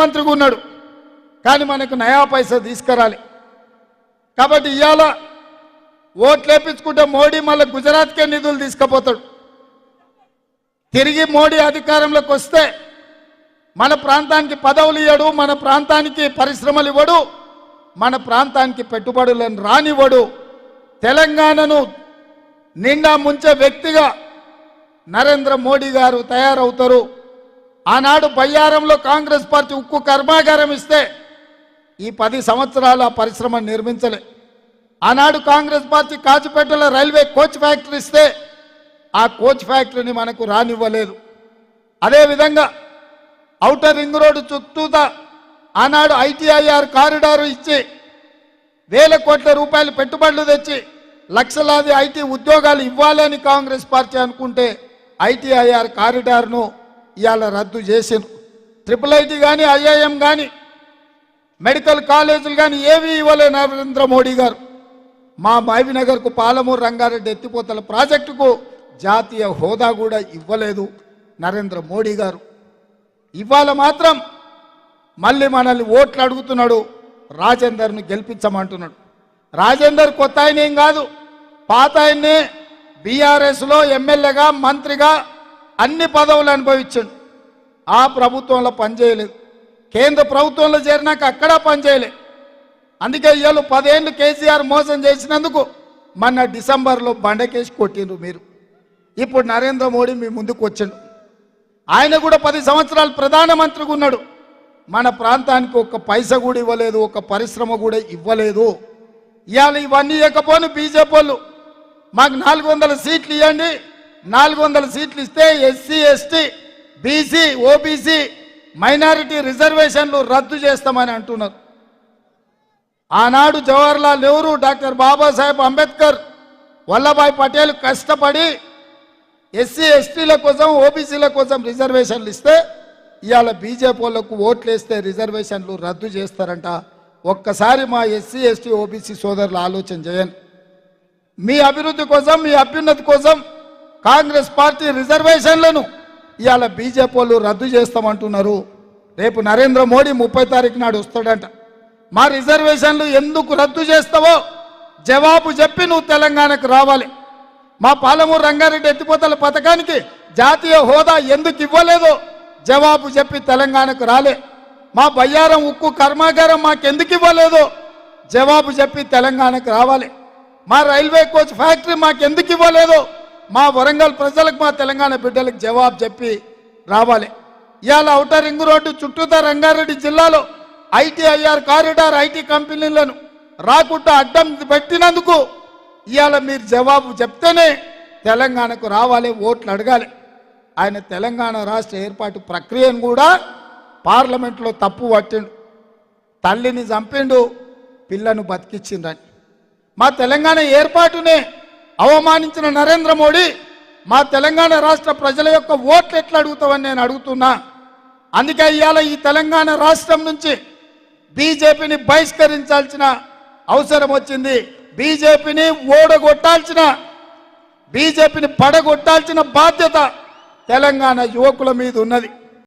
మంత్రిగా ఉన్నాడు, కానీ మనకు నయా పైసా తీసుకురాలి. కాబట్టి ఇవాళ ఓట్లు వేపించుకుంటే మోడీ మళ్ళీ గుజరాత్కే నిధులు తీసుకుపోతాడు. తిరిగి మోడీ అధికారంలోకి వస్తే మన ప్రాంతానికి పదవులు ఇవ్వడు, మన ప్రాంతానికి పరిశ్రమలు ఇవ్వడు, మన ప్రాంతానికి పెట్టుబడులను రానివ్వడు. తెలంగాణను నిండా ముంచే వ్యక్తిగా నరేంద్ర మోడీ గారు తయారవుతారు. ఆనాడు బయ్యారంలో కాంగ్రెస్ పార్టీ ఉక్కు కర్మాగారం ఇస్తే ఈ 10 సంవత్సరాలు ఆ పరిశ్రమ నిర్మించలే. ఆనాడు కాంగ్రెస్ పార్టీ కాచిపేటలో రైల్వే కోచ్ ఫ్యాక్టరీ ఇస్తే ఆ కోచ్ ఫ్యాక్టరీని మనకు రానివ్వలేదు. అదేవిధంగా ఔటర్ రింగ్ రోడ్డు చుట్టూతా ఆనాడు ITIR కారిడారు ఇచ్చి వేల కోట్ల రూపాయలు పెట్టుబడులు తెచ్చి లక్షలాది IT ఉద్యోగాలు ఇవ్వాలని కాంగ్రెస్ పార్టీ అనుకుంటే ITIR కారిడార్ను ఇవాళ రద్దు చేసింది. IIIT కానీ IIM కానీ మెడికల్ కాలేజీలు కానీ ఏవి ఇవ్వలే నరేంద్ర మోడీ గారు. మా మహబూబ్నగర్కు పాలమూరు రంగారెడ్డి ఎత్తిపోతల ప్రాజెక్టుకు జాతీయ హోదా కూడా ఇవ్వలేదు నరేంద్ర మోడీ గారు. ఇవాళ మాత్రం మళ్ళీ మనల్ని ఓట్లు అడుగుతున్నాడు, రాజేందర్ను గెలిపించమంటున్నాడు. రాజేందర్ కొత్త ఆయన ఏం కాదు, పాత ఆయన్నే బీఆర్ఎస్లో ఎమ్మెల్యేగా మంత్రిగా అన్ని పదవులు అనుభవించాడు. ఆ ప్రభుత్వంలో పనిచేయలేదు, కేంద్ర ప్రభుత్వంలో చేరినాక అక్కడ పనిచేయలేదు. అందుకే ఇవాళ 10 ఏళ్ళు కేసీఆర్ మోసం చేసినందుకు మొన్న డిసెంబర్లో బండకేసి కొట్టిండ్రు మీరు. ఇప్పుడు నరేంద్ర మోడీ మీ ముందుకు వచ్చాడు. ఆయన కూడా 10 సంవత్సరాలు ప్రధానమంత్రిగా ఉన్నాడు. మన ప్రాంతానికి ఒక్క పైసా కూడా ఇవ్వలేదు, ఒక పరిశ్రమ కూడా ఇవ్వలేదు. ఇవాళ ఇవన్నీ ఇవ్వకపోను బీజేపీ వాళ్ళు మాకు 400 సీట్లు ఇవ్వండి, 400 సీట్లు ఇస్తే SC ST BC OBC minority రిజర్వేషన్లు రద్దు చేస్తామని అంటున్నారు. ఆనాడు జవహర్లాల్ నెహ్రూ, డాక్టర్ బాబాసాహెబ్ అంబేద్కర్, వల్లభాయ్ పటేల్ కష్టపడి SC STల కోసం OBCల కోసం రిజర్వేషన్లు ఇస్తే ఇవాళ బీజేపీ వాళ్ళకు ఓట్లు వేస్తే రిజర్వేషన్లు రద్దు చేస్తారంట. ఒక్కసారి మా SC ST OBC సోదరులు ఆలోచన చేయండి. మీ అభివృద్ధి కోసం, మీ అభ్యున్నతి కోసం కాంగ్రెస్ పార్టీ రిజర్వేషన్లను ఇవాళ బీజేపీ వాళ్ళు రద్దు చేస్తామంటున్నారు. రేపు నరేంద్ర మోడీ 30 తారీఖు నాడు వస్తాడంట. మా రిజర్వేషన్లు ఎందుకు రద్దు చేస్తావో జవాబు చెప్పి నువ్వు తెలంగాణకు రావాలి. మా పాలమూరు రంగారెడ్డి ఎత్తిపోతల పథకానికి జాతీయ హోదా ఎందుకు ఇవ్వలేదో జవాబు చెప్పి తెలంగాణకు రాలే. మా బయ్యారం ఉక్కు కర్మాగారం మాకెందుకు ఇవ్వలేదో జవాబు చెప్పి తెలంగాణకు రావాలి. మా రైల్వే కోచ్ ఫ్యాక్టరీ మాకెందుకు ఇవ్వలేదో మా వరంగల్ ప్రజలకు, మా తెలంగాణ బిడ్డలకు జవాబు చెప్పి రావాలి. ఇవాళ ఔటర్ రింగ్ రోడ్డు చుట్టూతా రంగారెడ్డి జిల్లాలో ITIR కారిడార్ IT కంపెనీలను రాకుండా అడ్డం పెట్టినందుకు ఇవాళ మీరు జవాబు చెప్తేనే తెలంగాణకు రావాలి, ఓట్లు అడగాలి. ఆయన తెలంగాణ రాష్ట్ర ఏర్పాటు ప్రక్రియను కూడా పార్లమెంట్లో తప్పు పట్టిండు. తల్లిని చంపిండు, పిల్లను బతికించిండని. మా తెలంగాణ ఏర్పాటునే అవమానించిన నరేంద్ర మోడీ మా తెలంగాణ రాష్ట్ర ప్రజల యొక్క ఓట్లు ఎట్లా అడుగుతావని నేను అడుగుతున్నా. అందుకే ఇవాళ ఈ తెలంగాణ రాష్ట్రం నుంచి బీజేపీని బహిష్కరించాల్సిన అవసరం వచ్చింది. బీజేపీని ఓడగొట్టాల్సిన, బీజేపీని పడగొట్టాల్సిన బాధ్యత తెలంగాణ యువకుల మీద ఉన్నది.